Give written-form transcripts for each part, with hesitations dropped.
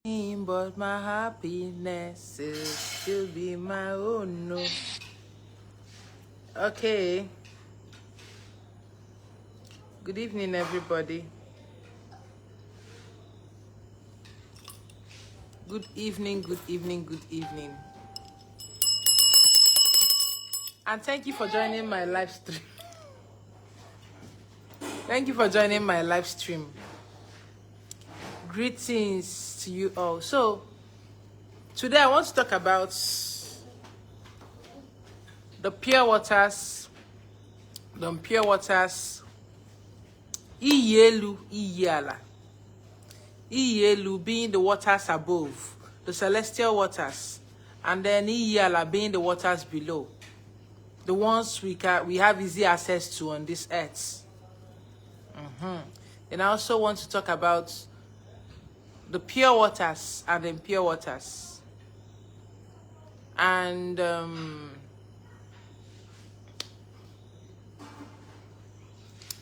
but my happiness is to be my own. No. Okay. Good evening, everybody. Good evening, good evening, good evening. And thank you for joining my live stream. Thank you for joining my live stream. Greetings to you all. So, today I want to talk about the pure waters, eluThe, eluThe being the waters above, the celestial waters, and then eluThe being the waters below, the ones we have easy access to on this earth. And I also want to talk about the pure waters and the impure waters. And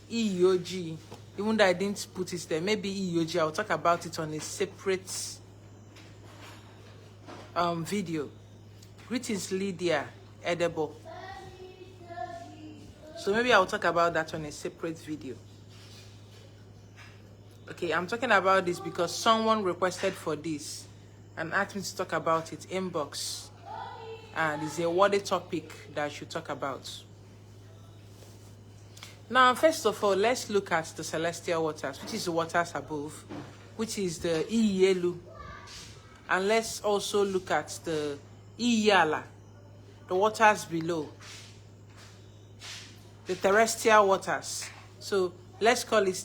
EOG, even though I didn't put it there, maybe EOG, I'll talk about it on a separate video. Greetings, Lydia Edible. So maybe I'll talk about that on a separate video. Okay, I'm talking about this because someone requested for this and asked me to talk about it inbox. And it's a worthy topic that I should talk about. Now, first of all, let's look at the celestial waters, which is the waters above, which is the eluThe. And let's also look at the eluThe, the waters below, the terrestrial waters. So let's call it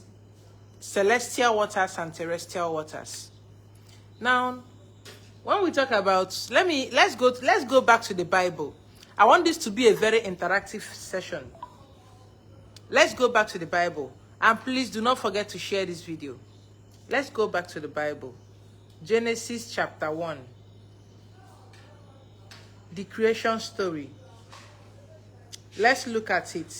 celestial waters and terrestrial waters. Now, when we talk about, let's go back to the Bible. I want this to be a very interactive session. Let's go back to the Bible, and please do not forget to share this video. Let's go back to the Bible. Genesis chapter 1. The creation story. Let's look at it.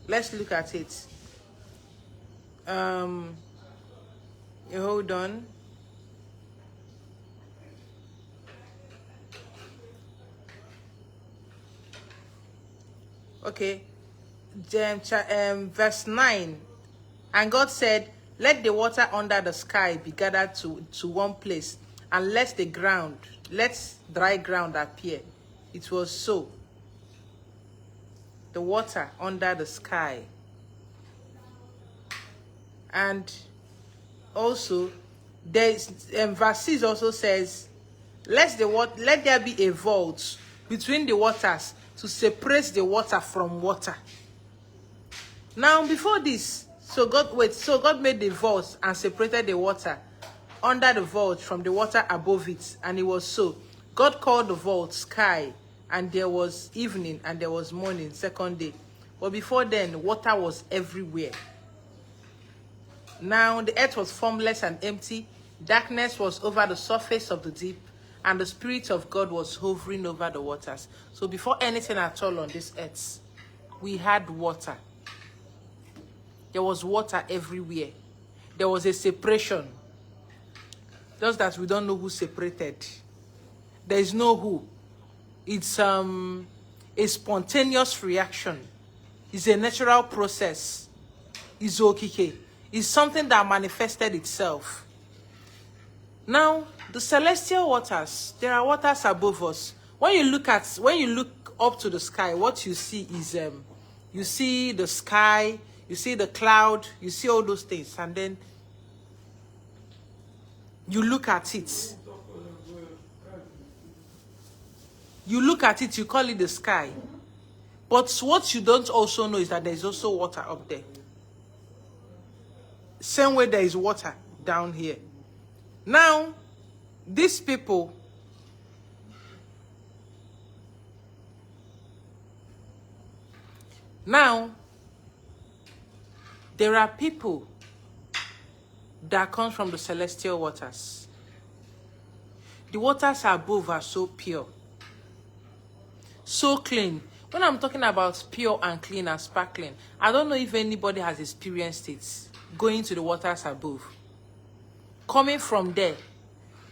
Let's look at it. Hold on. Okay. Verse 9. And God said, let the water under the sky be gathered to one place, and let dry ground appear. It was so. The water under the sky. And also verse 6 also says, let there be a vault between the waters to separate the water from water. Now before this, so God made the vault and separated the water under the vault from the water above it, and it was so. God called the vault sky, and there was evening and there was morning, second day. But before then, water was everywhere. Now the earth was formless and empty. Darkness was over the surface of the deep, and the Spirit of God was hovering over the waters. So before anything at all on this earth, we had water. There was water everywhere. There was a separation. Just that we don't know who separated. There is no who. It's a spontaneous reaction. It's a natural process. It's okay. It's something that manifested itself. Now, the celestial waters, there are waters above us. When you look up to the sky, what you see is you see the sky, you see the cloud, you see all those things, and then you look at it. You call it the sky. But what you don't also know is that there is also water up there. Same way there is water down here. Now, these people, there are people that come from the celestial waters. The waters above are so pure, so clean. When I'm talking about pure and clean and sparkling, I don't know if anybody has experienced it. Going to the waters above. Coming from there,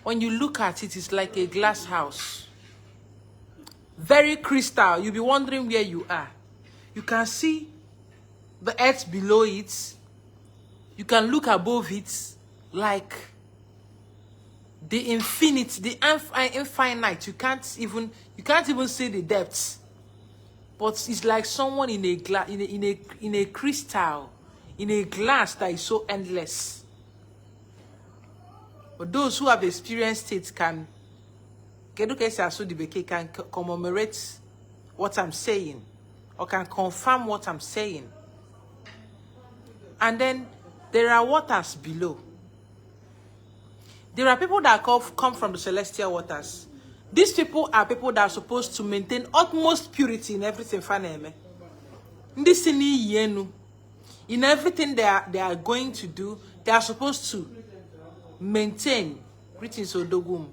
when you look at it, it's like a glass house. Very crystal. You'll be wondering where you are. You can see the earth below it. You can look above it like the infinite, the infinite. You can't even see the depths. But it's like someone in a glass, in a crystal, in a glass that is so endless. But those who have experienced it can commemorate what I'm saying, or can confirm what I'm saying. And then there are waters below. There are people that come from the celestial waters. These people are people that are supposed to maintain utmost purity in everything. In everything they are going to do, they are supposed to maintain. Greetings, Odogum.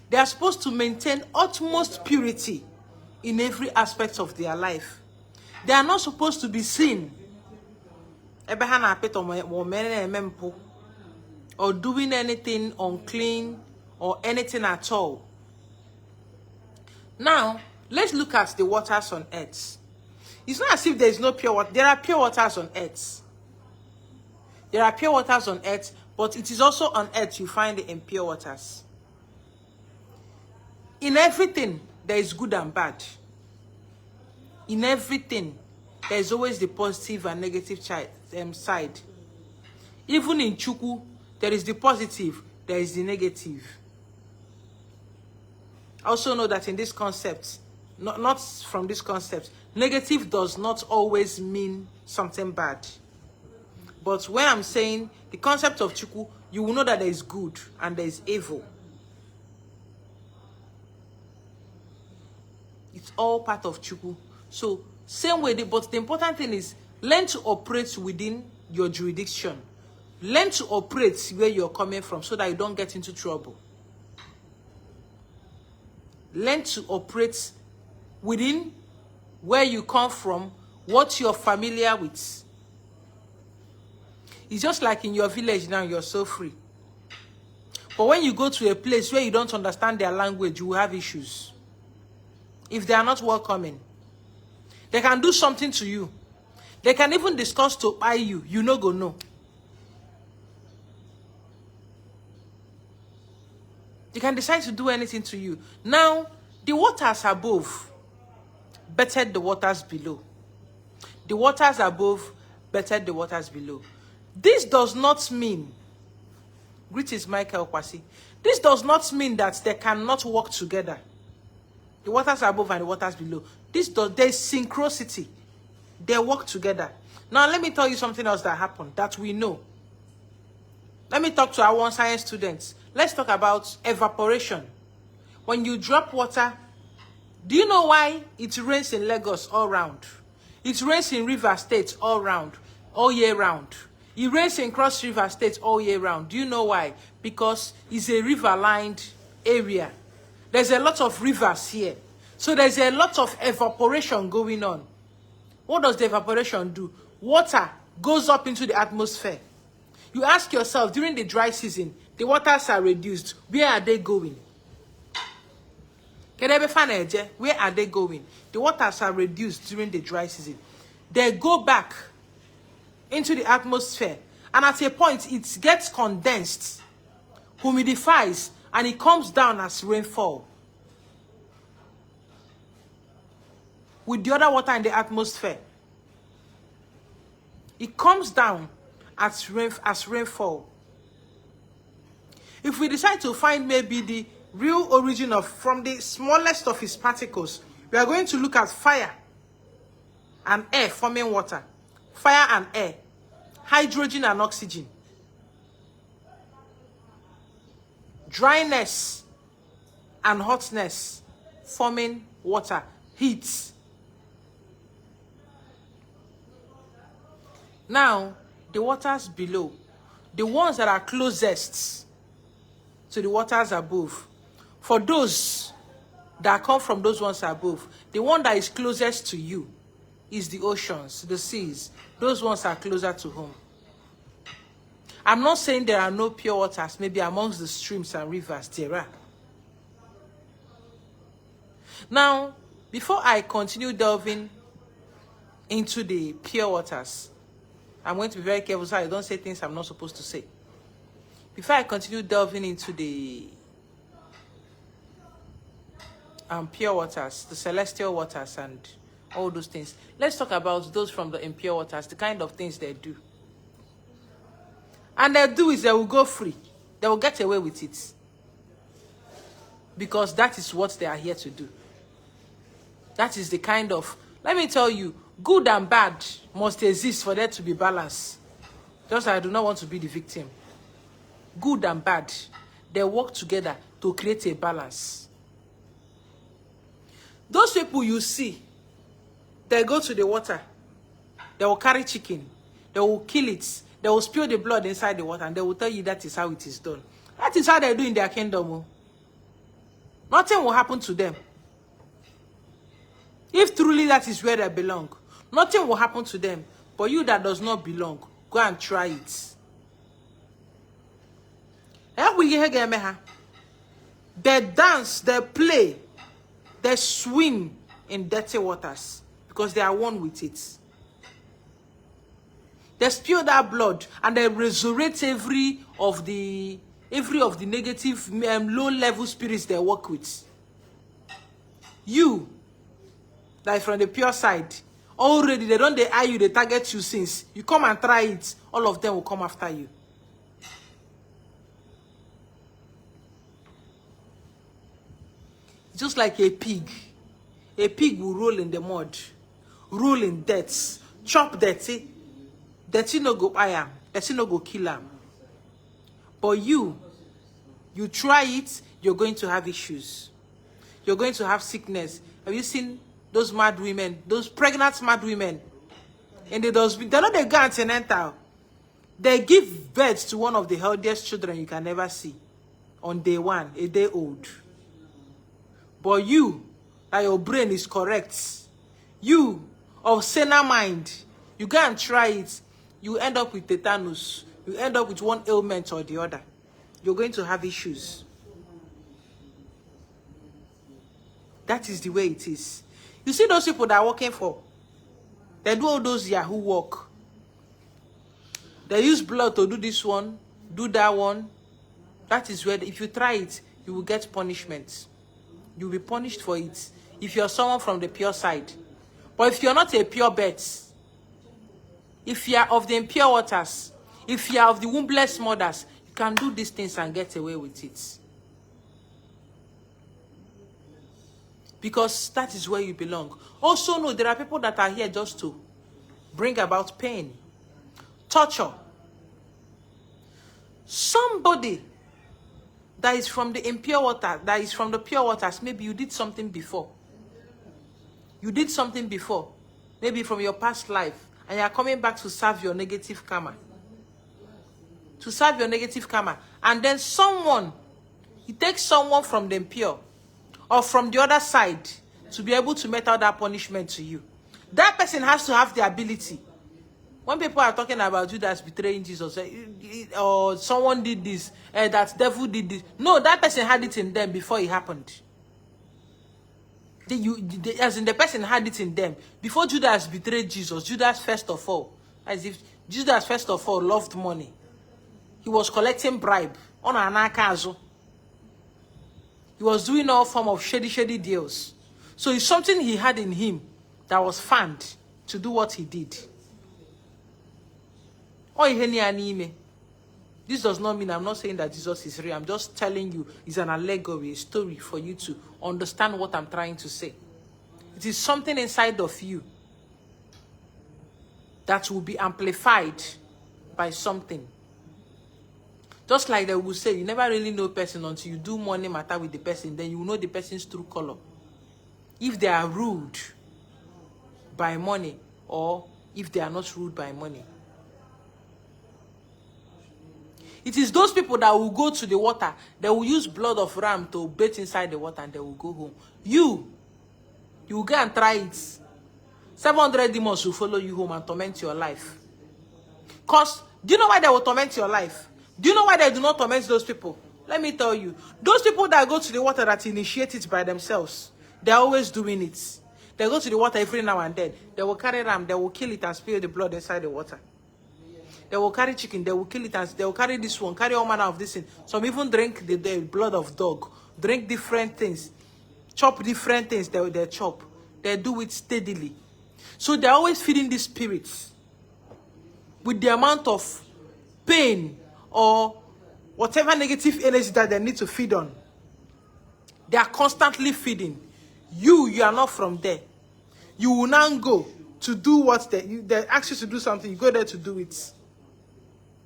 They are supposed to maintain utmost purity in every aspect of their life. They are not supposed to be seen or doing anything unclean or anything at all. Now, let's look at the waters on earth. It's not as if there is no pure water. There are pure waters on earth. There are pure waters on earth, but it is also on earth you find the impure waters. In everything, there is good and bad. In everything, there is always the positive and negative side. Even in Chukwu, there is the positive, there is the negative. Also know that in this concept, not from this concept, negative does not always mean something bad. But when I'm saying the concept of Chukwu, you will know that there is good and there is evil. It's all part of Chukwu. So, same way, but the important thing is learn to operate within your jurisdiction. Learn to operate where you're coming from so that you don't get into trouble. Learn to operate within where you come from, what you're familiar with. It's just like in your village now, you're so free. But when you go to a place where you don't understand their language, you will have issues. If they are not welcoming, they can do something to you. They can even discuss to buy you. You no go no. They can decide to do anything to you. Now, the waters above bettered the waters below. The waters above bettered the waters below. This does not mean, greetings Michael Kwasi, this does not mean that they cannot work together. The waters above and the waters below. There's synchronicity. They work together. Now, let me tell you something else that happened that we know. Let me talk to our science students. Let's talk about evaporation. When you drop water, do you know why it rains in Lagos all round? It rains in River State all round, all year round. It rains in Cross River State all year round. Do you know why? Because it's a river-lined area. There's a lot of rivers here. So there's a lot of evaporation going on. What does the evaporation do? Water goes up into the atmosphere. You ask yourself, during the dry season, the waters are reduced. Where are they going? Where are they going? The waters are reduced during the dry season. They go back into the atmosphere. And at a point, it gets condensed, humidifies, and it comes down as rainfall. With the other water in the atmosphere. It comes down as rainfall. If we decide to find maybe the real origin from the smallest of its particles, we are going to look at fire and air forming water. Fire and air. Hydrogen and oxygen. Dryness and hotness forming water. Heat. Now, the waters below, the ones that are closest to the waters above, for those that come from those ones above. The one that is closest to you is the oceans, the seas. Those ones are closer to home. I'm not saying there are no pure waters, maybe amongst the streams and rivers, there are. Now, before I continue delving into the pure waters, I'm going to be very careful so I don't say things I'm not supposed to say. Before I continue delving into the pure waters, the celestial waters and all those things, let's talk about those from the impure waters, the kind of things they do. And they do is they will go free. They will get away with it. Because that is what they are here to do. That is the kind of, let me tell you, good and bad must exist for there to be balance. Just I do not want to be the victim. Good and bad, they work together to create a balance. Those people you see, they go to the water, they will carry chicken, they will kill it, they will spill the blood inside the water, and they will tell you that is how it is done. That is how they do in their kingdom. Nothing will happen to them. If truly that is where they belong, nothing will happen to them. But you that does not belong, go and try it. They dance, they play, they swim in dirty waters because they are one with it. They spill that blood and they resurrect every of the negative, low-level spirits they work with. You, like from the pure side, already they don't eye you, they target you since. You come and try it, all of them will come after you. Just like a pig. A pig will roll in the mud, roll in dirt, chop dirty. Dirty no go buy am, dirty no go kill am. But you try it, you're going to have issues. You're going to have sickness. Have you seen those mad women, those pregnant mad women? And they're not the antenatal. They give birth to one of the healthiest children you can ever see on day one, a day old. But you, that your brain is correct, you of saner mind, you go and try it, you end up with tetanus, you end up with one ailment or the other. You're going to have issues. That is the way it is. You see those people that are working for, they do all those Yahoo work. They use blood to do this one, do that one. That is where, if you try it, you will get punishment. You will be punished for it if you're someone from the pure side. But if you're not a pure bet, if you are of the impure waters, if you are of the wombless mothers, you can do these things and get away with it. Because that is where you belong. Also, no, there are people that are here just to bring about pain, torture. Somebody that is from the impure water, that is from the pure waters, maybe you did something before. You did something before, maybe from your past life, and you are coming back to serve your negative karma. To serve your negative karma. And then someone, he takes someone from the impure, or from the other side, to be able to mete out that punishment to you. That person has to have the ability. When people are talking about Judas betraying Jesus, or someone did this, that devil did this. No, that person had it in them before it happened. As in the person had it in them. Before Judas betrayed Jesus, Judas first of all, as if Judas first of all loved money. He was collecting bribe on an akazo. He was doing all form of shady deals. So it's something he had in him that was fanned to do what he did. This does not mean I'm not saying that Jesus is real. I'm just telling you it's an allegory, a story for you to understand what I'm trying to say. It is something inside of you that will be amplified by something. Just like they will say, you never really know a person until you do money matter with the person, then you will know the person's true color. If they are ruled by money, or if they are not ruled by money. It is those people that will go to the water. They will use blood of ram to bathe inside the water and they will go home. You will go and try it. 700 demons will follow you home and torment your life. Because, do you know why they will torment your life? Do you know why they do not torment those people? Let me tell you. Those people that go to the water that initiate it by themselves, they're always doing it. They go to the water every now and then. They will carry ram, they will kill it and spill the blood inside the water. They will carry chicken, they will kill it and they will carry this one, carry all manner of this thing. Some even drink the blood of dog, drink different things, chop different things they chop. They do it steadily. So they're always feeding these spirits with the amount of pain or whatever negative energy that they need to feed on. They are constantly feeding. You are not from there. You will now go to do what they ask you to do something. You go there to do it.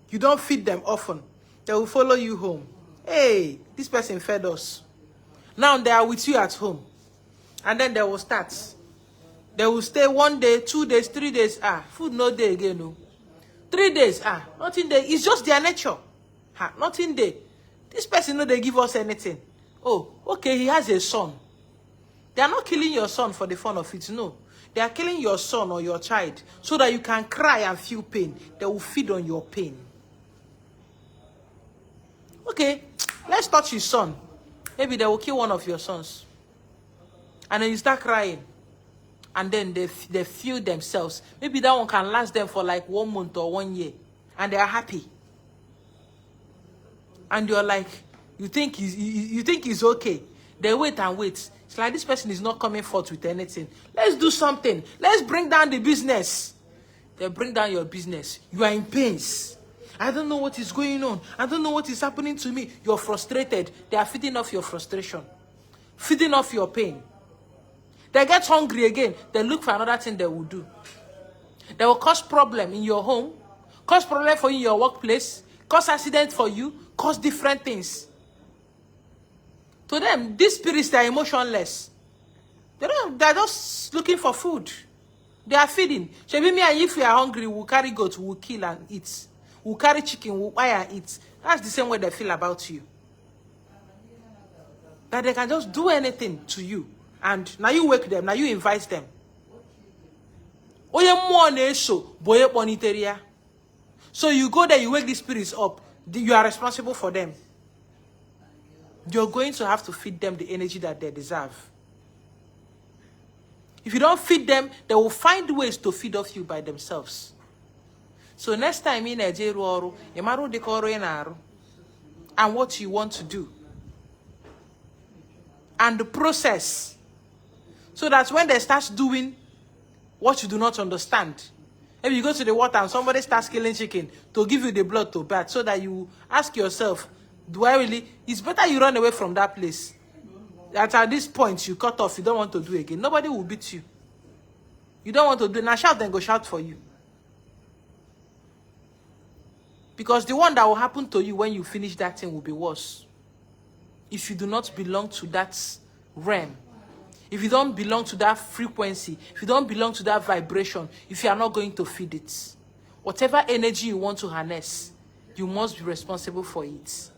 You don't feed them often. They will follow you home. Hey, this person fed us. Now they are with you at home. And then they will start. They will stay 1 day, 2 days, 3 days. Food no day again. No. 3 days. Nothing there. It's just their nature. Nothing there. This person, no, they give us anything. Oh, okay, he has a son. They are not killing your son for the fun of it. No. They are killing your son or your child so that you can cry and feel pain. They will feed on your pain. Okay, let's touch his son. Maybe they will kill one of your sons. And then you start crying. And then they feel themselves. Maybe that one can last them for like 1 month or 1 year. And they are happy. And you're like, you think he's okay. They wait and wait. It's like this person is not coming forth with anything. Let's do something. Let's bring down the business. They bring down your business. You are in pains. I don't know what is going on. I don't know what is happening to me. You're frustrated. They are feeding off your frustration. Feeding off your pain. They get hungry again. They look for another thing they will do. They will cause problem in your home. Cause problem for you in your workplace. Cause accident for you. Cause different things. To them, these spirits, they are emotionless. They're just looking for food. They are feeding. Shebi me and if we are hungry, we'll carry goat, we'll kill and eat. We'll carry chicken, we'll buy and eat. That's the same way they feel about you. That they can just do anything to you. And now you wake them, now you invite them. So you go there, you wake these spirits up. You are responsible for them. You're going to have to feed them the energy that they deserve. If you don't feed them, they will find ways to feed off you by themselves. So next time in Nigeria, and what you want to do. And the process. So that when they start doing what you do not understand. If you go to the water and somebody starts killing chicken to give you the blood to bath, so that you ask yourself, do I really? It's better you run away from that place. That at this point you cut off, you don't want to do again. Nobody will beat you. You don't want to do it. Now shout, then go shout for you. Because the one that will happen to you when you finish that thing will be worse. If you do not belong to that realm. If you don't belong to that frequency. If you don't belong to that vibration. If you are not going to feed it. Whatever energy you want to harness, you must be responsible for it.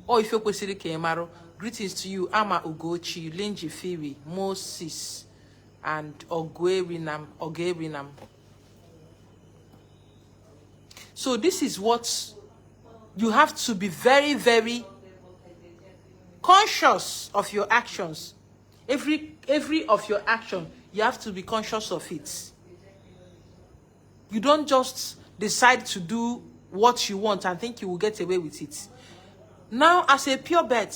Or if you're Kwesiri Kemaro, greetings to you, Ama Ugochi, Linji Fiwi, Moses, and Ogerinam. So this is what you have to be very, very conscious of your actions. Every of your action, you have to be conscious of it. You don't just decide to do what you want and think you will get away with it. Now, as a pure bet,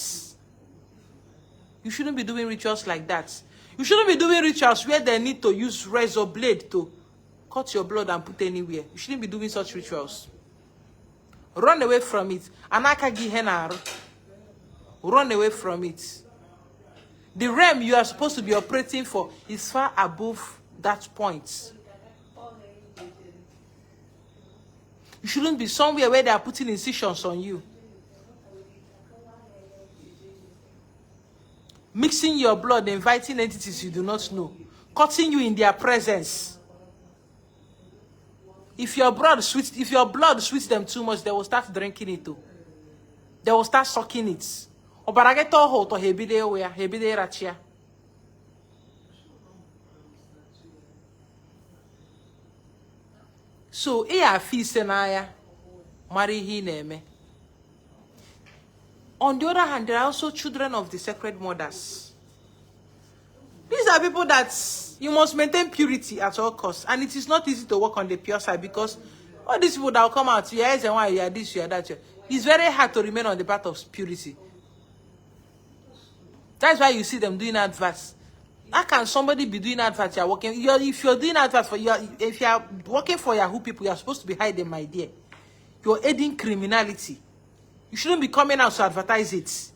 you shouldn't be doing rituals like that. You shouldn't be doing rituals where they need to use razor blade to cut your blood and put anywhere. You shouldn't be doing such rituals. Run away from it. Run away from it. The realm you are supposed to be operating for is far above that point. You shouldn't be somewhere where they are putting incisions on you. Mixing your blood, inviting entities you do not know. Cutting you in their presence. If your blood sweets them too much, they will start drinking it too. They will start sucking it. Obarageto ho to hebide wea, hebide rachia. So, fi senaya, mari hi neme. On the other hand, there are also children of the sacred mothers. These are people that you must maintain purity at all costs. And it is not easy to work on the pure side because all these people that will come out, you are and why you are this, you are that. It's very hard to remain on the path of purity. That's why you see them doing adverts. How can somebody be doing adverts? You're working. If you're doing adverts if you are working for Yahoo people, you're supposed to be hiding, my dear. You're aiding criminality. You shouldn't be coming out to advertise it.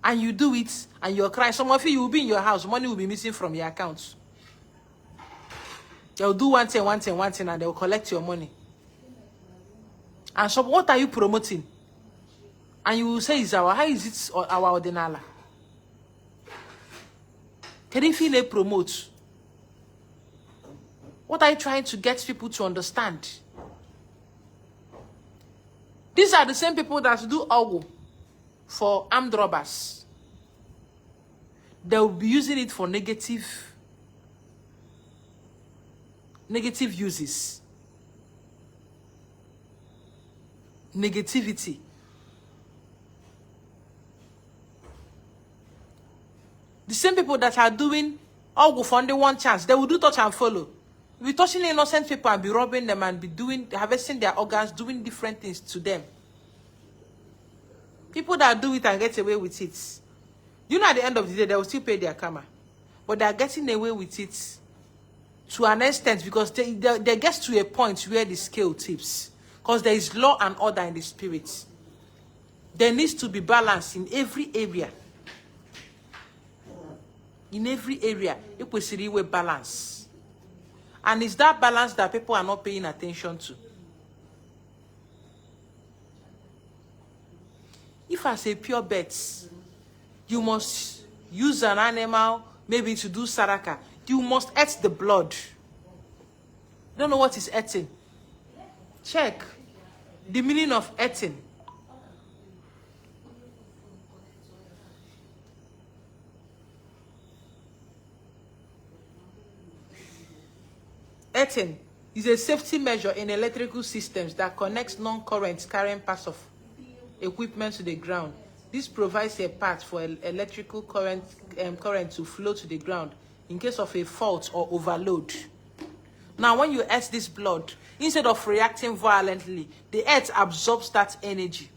And you do it, and you're crying. Some of you will be in your house. Money will be missing from your accounts. They'll do one thing, and they'll collect your money. And so, what are you promoting? And you will say, how is it our ordinala? Can you feel it promote? What are you trying to get people to understand? These are the same people that do ogu for armed robbers. They will be using it for negative uses. Negativity. The same people that are doing ogu for only one chance, they will do touch and follow. Be touching innocent people and be robbing them and be harvesting their organs, doing different things to them. People that do it and get away with it. You know, at the end of the day, they will still pay their karma. But they are getting away with it to an extent because they get to a point where the scale tips. Because there is law and order in the spirit. There needs to be balance in every area. In every area, it will see a balance. And it's that balance that people are not paying attention to. If as a pure bet, you must use an animal, maybe to do saraka, you must eat the blood. You don't know what is eating? Check the meaning of eating. Eating is a safety measure in electrical systems that connects non-current carrying parts of equipment to the ground. This provides a path for electrical current to flow to the ground in case of a fault or overload. Now, when you eat this blood, instead of reacting violently, the earth absorbs that energy.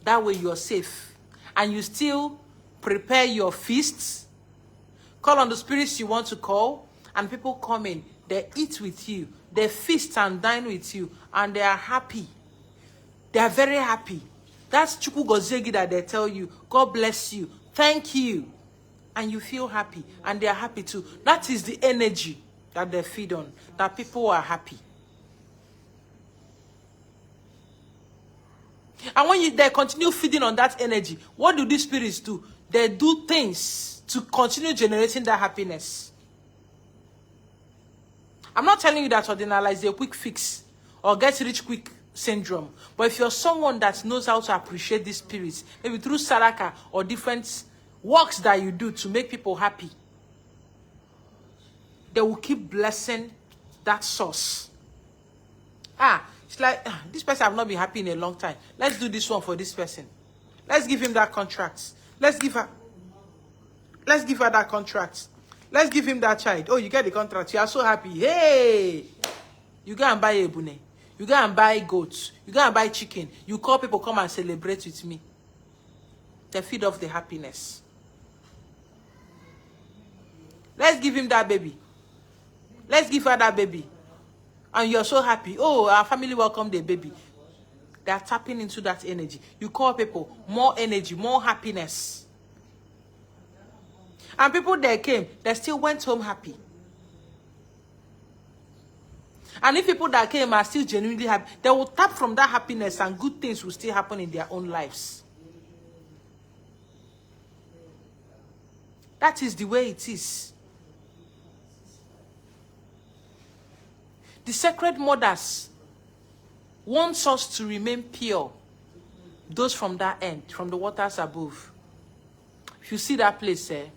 That way you're safe. And you still prepare your feasts, call on the spirits you want to call, and people come in. They eat with you, they feast and dine with you, and they are happy. They are very happy. That's Chuku Gozegi that they tell you, God bless you, thank you. And you feel happy, and they are happy too. That is the energy that they feed on, that people are happy. And when they continue feeding on that energy, what do these spirits do? They do things to continue generating that happiness. I'm not telling you that ordinal is a quick fix or get rich quick syndrome. But if you're someone that knows how to appreciate these spirits, maybe through saraka or different works that you do to make people happy, they will keep blessing that source. It's like, this person have not been happy in a long time. Let's do this one for this person. Let's give him that contract. Let's give her that contract. Let's give him that child. Oh, you get the contract. You are so happy. Hey! You go and buy a ebune. You go and buy goats. You go and buy chicken. You call people, come and celebrate with me. They feed off the happiness. Let's give him that baby. Let's give her that baby. And you're so happy. Oh, our family welcomed the baby. They are tapping into that energy. You call people, more energy, more happiness. And people that came, they still went home happy. And if people that came are still genuinely happy, they will tap from that happiness and good things will still happen in their own lives. That is the way it is. The sacred mothers wants us to remain pure. Those from that end, from the waters above. If you see that place, you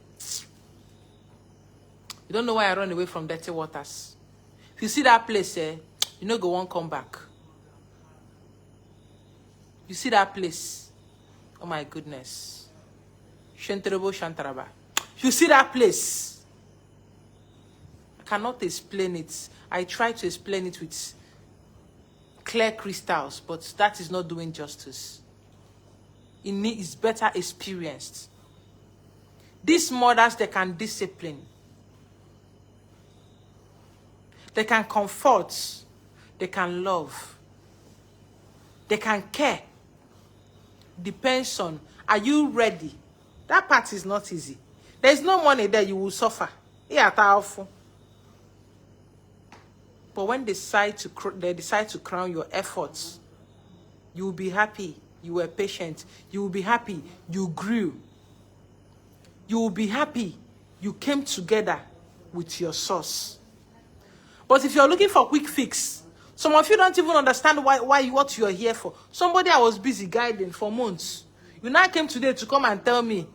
don't know why I run away from dirty waters. If you see that place, you know go on come back. You see that place, oh my goodness. Shantarabo Shantaraba. If you see that place, I cannot explain it. I try to explain it with clear crystals, but that is not doing justice. It is better experienced. These mothers, they can discipline. They can comfort. They can love. They can care. Depends on, are you ready? That part is not easy. There's no money there, you will suffer. Yeah, powerful. But when they decide to crown your efforts, you will be happy. You were patient. You will be happy. You grew. You will be happy. You came together with your source. But if you're looking for quick fix, some of you don't even understand what you're here for. Somebody I was busy guiding for months. You now came today to come and tell me,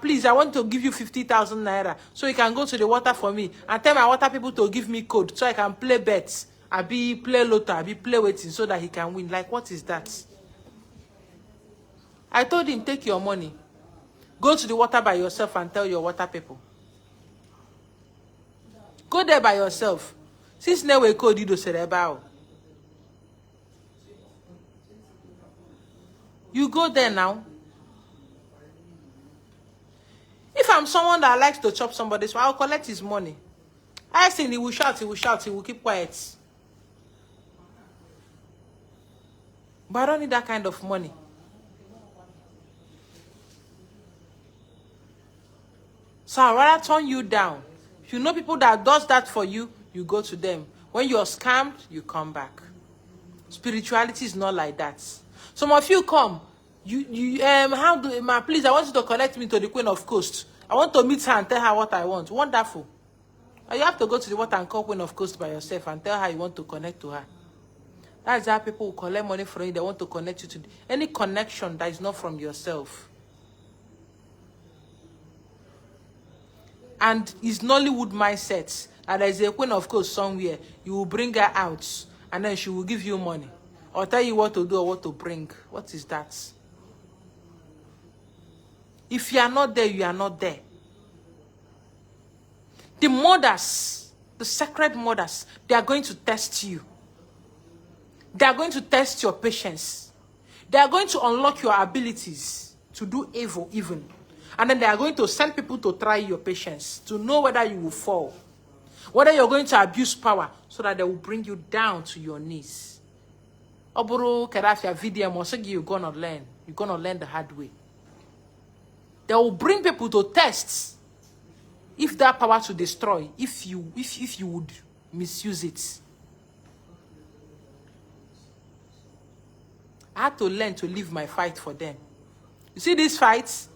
please, I want to give you 50,000 naira so you can go to the water for me and tell my water people to give me code so I can play bets. I be play lotto, I be play waiting so that he can win. Like, what is that? I told him, take your money. Go to the water by yourself and tell your water people. Go there by yourself. Since now we code you to cerebral. You go there now. If I'm someone that likes to chop somebody, so I'll collect his money. I think he will shout, he will keep quiet. But I don't need that kind of money. So I'd rather turn you down. If you know people that does that for you, you go to them. When you're scammed, you come back. Spirituality is not like that. Some of you come, please, I want you to connect me to the Queen of Coast. I want to meet her and tell her what I want. Wonderful. And you have to go to the water and call Queen of Coast by yourself and tell her you want to connect to her. That's how people will collect money from you. They want to connect you to any connection that is not from yourself. And it's Nollywood mindset. And there's a Queen of Coast somewhere. You will bring her out and then she will give you money. Or tell you what to do or what to bring. What is that? If you are not there, you are not there. The mothers, the sacred mothers, they are going to test you. They are going to test your patience. They are going to unlock your abilities to do evil even. And then they are going to send people to try your patience, to know whether you will fall. Whether you're going to abuse power, so that they will bring you down to your knees. Oboro kerafia video mosegi, you're gonna learn. You're gonna learn the hard way. They will bring people to test if that power to destroy, if you would misuse it. I had to learn to live my fight for them. You see these fights?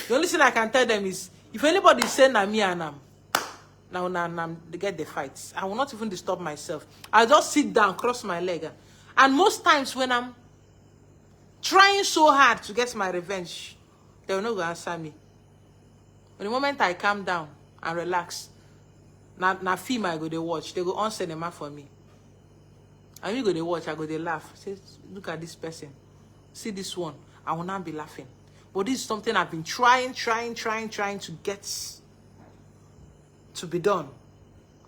The only thing I can tell them is, if anybody say na me and now they get the fights, I will not even disturb myself. I'll just sit down, cross my leg. And most times when I'm trying so hard to get my revenge, they will not go answer me. But the moment I calm down and relax, na film I go to watch, they go on cinema for me. And we go to watch, I go to laugh. Say, look at this person. See this one. I will not be laughing. But this is something I've been trying to get to be done.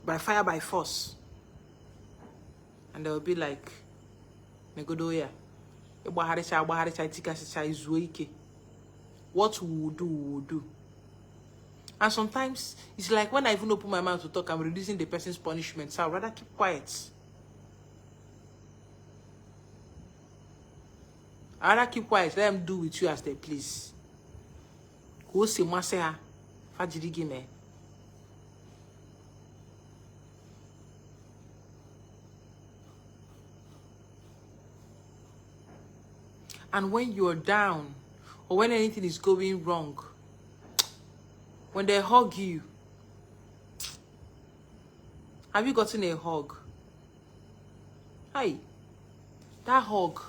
By fire, by force. And they will be like, Negodoya. What we will do, we will do. And sometimes, it's like when I even open my mouth to talk, I'm reducing the person's punishment. So I'd rather keep quiet. I'd rather keep quiet. Let them do with you as they please. Who say Maseha? Fajirigime. And when you're down, or when anything is going wrong, when they hug you, have you gotten a hug? Hi, that hug,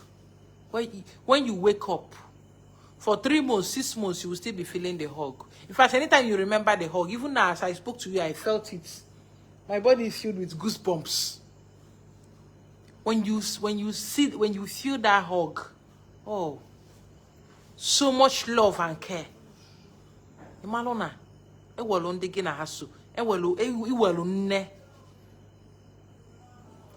when you wake up, for 3 months, 6 months, you will still be feeling the hug. In fact, anytime you remember the hug, even now as I spoke to you, I felt it. My body is filled with goosebumps. When you feel that hug, oh, so much love and care. Imalona, ewelo ndege na hasu, ewelo nne.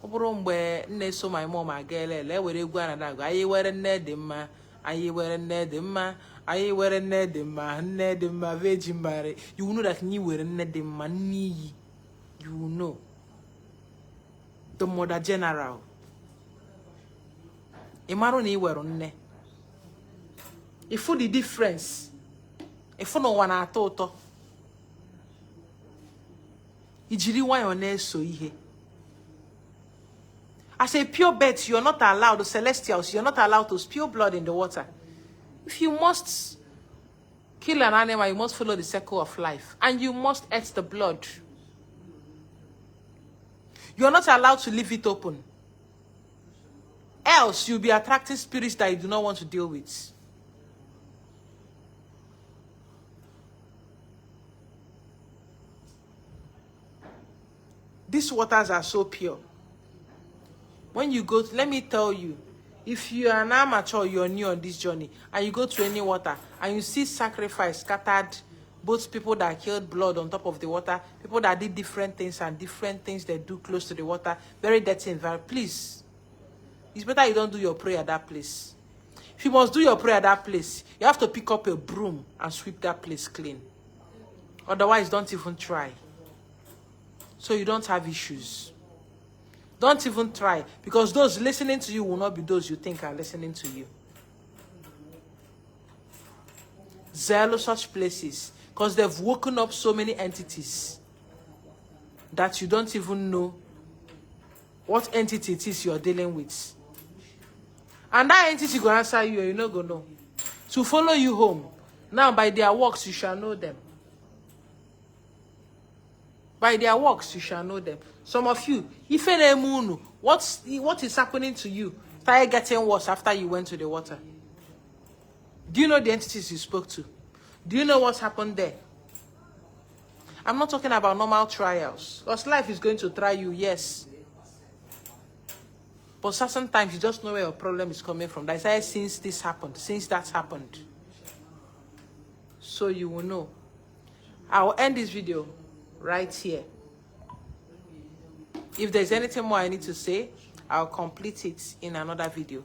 Oburu mgbe nne so my mom agelele, ewere egwu anadago, ayi were nne dị mma, ayi were nne dị mma, ayi were nne dị mma, nne dị mma, Virgin Mary. You know that ni were nne dị mma, ni. You know. The Mother General. Imaro ni were nne. If the difference, if no one at all, ijiri wa na so ihe. As a pure birth, you're not allowed, the celestials, you're not allowed to spill blood in the water. If you must kill an animal, you must follow the circle of life. And you must eat the blood. You're not allowed to leave it open. Else, you'll be attracting spirits that you do not want to deal with. These waters are so pure. When you go, let me tell you, if you are an amateur, you're new on this journey, and you go to any water, and you see sacrifice scattered, both people that killed blood on top of the water, people that did different things, and different things they do close to the water, very dirty environment, please, it's better you don't do your prayer at that place. If you must do your prayer at that place, you have to pick up a broom and sweep that place clean. Otherwise, don't even try. So you don't have issues. Don't even try, because those listening to you will not be those you think are listening to you. Zero such places, because they've woken up so many entities that you don't even know what entity it is you're dealing with. And that entity will answer you, and you're not going to know. To follow you home. Now, by their works, you shall know them. By their works, you shall know them. Some of you, if what is happening to you started getting worse after you went to the water. Do you know the entities you spoke to? Do you know what happened there? I'm not talking about normal trials. Because life is going to try you, yes. But certain times you just know where your problem is coming from. That's why since this happened, since that happened. So you will know. I will end this video right here. If there's anything more I need to say, I'll complete it in another video.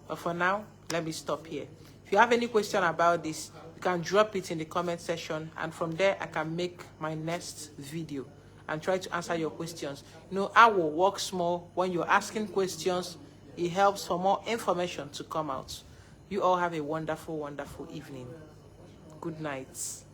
But for now, let me stop here. If you have any question about this, you can drop it in the comment section, and from there I can make my next video and try to answer your questions. You know, I will work small when you're asking questions. It helps for more information to come out. You all have a wonderful, wonderful evening. Good night.